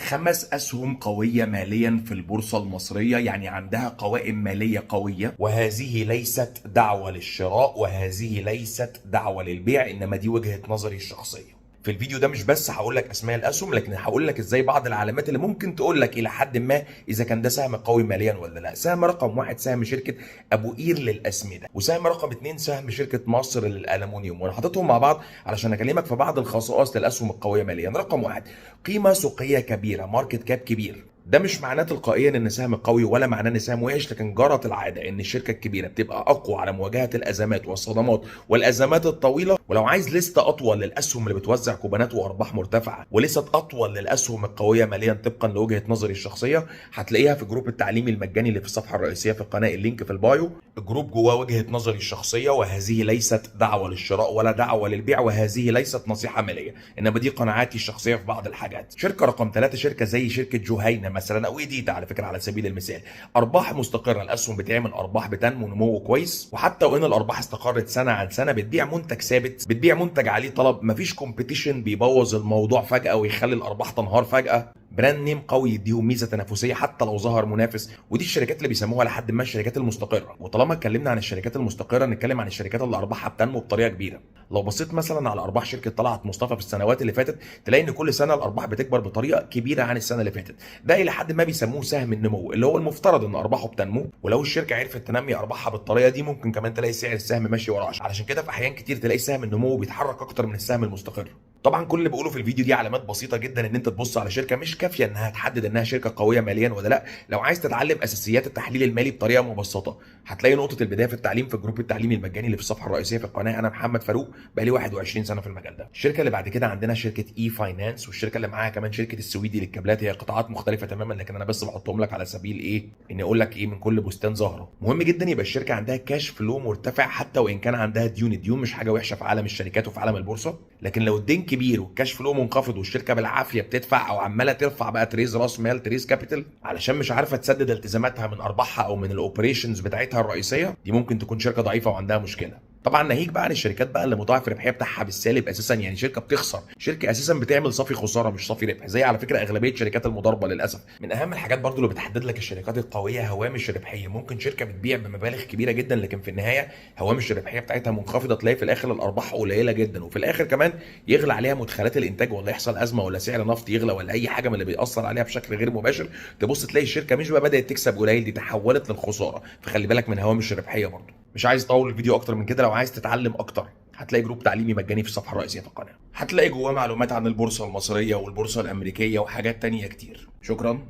5 أسهم قوية ماليا في البورصة المصرية، يعني عندها قوائم مالية قوية، وهذه ليست دعوة للشراء وهذه ليست دعوة للبيع، إنما دي وجهة نظري الشخصية. في الفيديو ده مش بس هقول لك اسماء الاسهم، لكن هقول لك ازاي بعض العلامات اللي ممكن تقول لك الى حد ما اذا كان ده سهم قوي ماليا ولا لا. سهم رقم 1 سهم شركه ابو قير للاسمده، وسهم رقم 2 سهم شركه مصر للالومنيوم، وانا حاططهم مع بعض علشان اكلمك في بعض الخصائص للاسهم القويه ماليا. رقم 1 قيمه سوقيه كبيره، ماركت كاب كبير. ده مش معناه تلقائيا ان سهم قوي ولا معناه ان سهم وحش، لكن جرت العاده ان الشركه الكبيره بتبقى اقوى على مواجهه الازمات والصدمات والازمات الطويله. ولو عايز لسته اطول للاسهم اللي بتوزع كوبونات وارباح مرتفعه، ولسته اطول للاسهم القويه ماليا طبقا لوجهه نظري الشخصيه، هتلاقيها في جروب التعليمي المجاني اللي في الصفحه الرئيسيه في القناه، اللينك في البايو. الجروب جواه وجهه نظري الشخصيه، وهذه ليست دعوه للشراء ولا دعوه للبيع، وهذه ليست نصيحه ماليه، انما دي قناعاتي الشخصيه في بعض الحاجات. شركه رقم 3 شركه زي شركه جهينه مثلا او ايديتا على فكره على سبيل المثال، ارباح مستقره، الاسهم بتعمل ارباح بتنمو نمو كويس، وحتى وان الارباح استقرت سنه عن سنه بتبيع منتج ثابت، بتبيع منتج عليه طلب، مفيش كومبيتيشن بيبوظ الموضوع فجاه ويخلي الارباح تنهار فجاه. براند نيم قوي يديهم ميزه تنافسيه حتى لو ظهر منافس، ودي الشركات اللي بيسموها لحد ما الشركات المستقره. وطالما اتكلمنا عن الشركات المستقره نتكلم عن الشركات اللي ارباحها بتنمو بطريقه كبيره. لو بصيت مثلا على ارباح شركه طلعت مصطفى في السنوات اللي فاتت، تلاقي ان كل سنه الارباح بتكبر بطريقه كبيره عن السنه اللي فاتت. ده الى حد ما بيسموه سهم النمو، اللي هو المفترض ان ارباحه بتنمو، ولو الشركه عرفت تنمي ارباحها بالطريقه دي ممكن كمان تلاقي سعر السهم ماشي وراه. علشان كده في احيان كتير تلاقي سهم النمو بيتحرك اكتر من السهم المستقر. طبعا كل اللي بقوله في الفيديو دي علامات بسيطه جدا ان انت تبص على شركه، مش كافيه انها تحدد انها شركه قويه ماليا ولا لا. لو عايز تتعلم اساسيات التحليل المالي بطريقه مبسطه، هتلاقي نقطه البدايه في التعليم في الجروب التعليمي المجاني اللي في الصفحه الرئيسيه في القناه. انا محمد فاروق، بقالي 21 سنه في المجال ده. الشركه اللي بعد كده عندنا شركه اي فاينانس، والشركه اللي معاها كمان شركه السويدي للكابلات. هي قطاعات مختلفه تماما، لكن انا بس بحطهم لك على سبيل ايه، اني اقول لك ايه من كل بستان زهره. مهم جدا يبقى الشركه عندها كاش فلو مرتفع، حتى وان كان عندها ديون. الديون مش حاجه وحشه في عالم الشركات وفي عالم البورصه، لكن لو الدين كبير والكاش فلو منخفض والشركه بالعافيه بتدفع او عماله ترفع بقى تريز راس مال، تريز كابيتال، علشان مش عارفه تسدد التزاماتها من ارباحها او من الاوبريشنز بتاعتها الرئيسيه، دي ممكن تكون شركه ضعيفه وعندها مشكله. طبعا ناهيك بقى عن الشركات بقى اللي مضاعف الربحيه بتاعها بالسالب اساسا، يعني شركه بتخسر، شركه اساسا بتعمل صافي خساره مش صافي ربح، زي على فكره اغلبيه شركات المضاربه للاسف. من اهم الحاجات برضو اللي بتحدد لك الشركات القويه هوامش الربحيه. ممكن شركه بتبيع بمبالغ كبيره جدا لكن في النهايه هوامش الربحيه بتاعتها منخفضه، تلاقي في الاخر الارباح قليله جدا، وفي الاخر كمان يغلى عليها مدخلات الانتاج، ولا يحصل ازمه ولا سعر نفط يغلى ولا اي حاجه من اللي بيأثر عليها بشكل غير مباشر، تبص تلاقي الشركه مش بقى بدات تكسب قليل، دي تحولت للخساره. فخلي بالك من هوامش الربحيه برضو. مش عايز اطول الفيديو اكتر من كده. لو عايز تتعلم اكتر هتلاقي جروب تعليمي مجاني في الصفحه الرئيسيه في القناه، هتلاقي جواه معلومات عن البورصه المصريه والبورصه الامريكيه وحاجات تانية كتير. شكرا.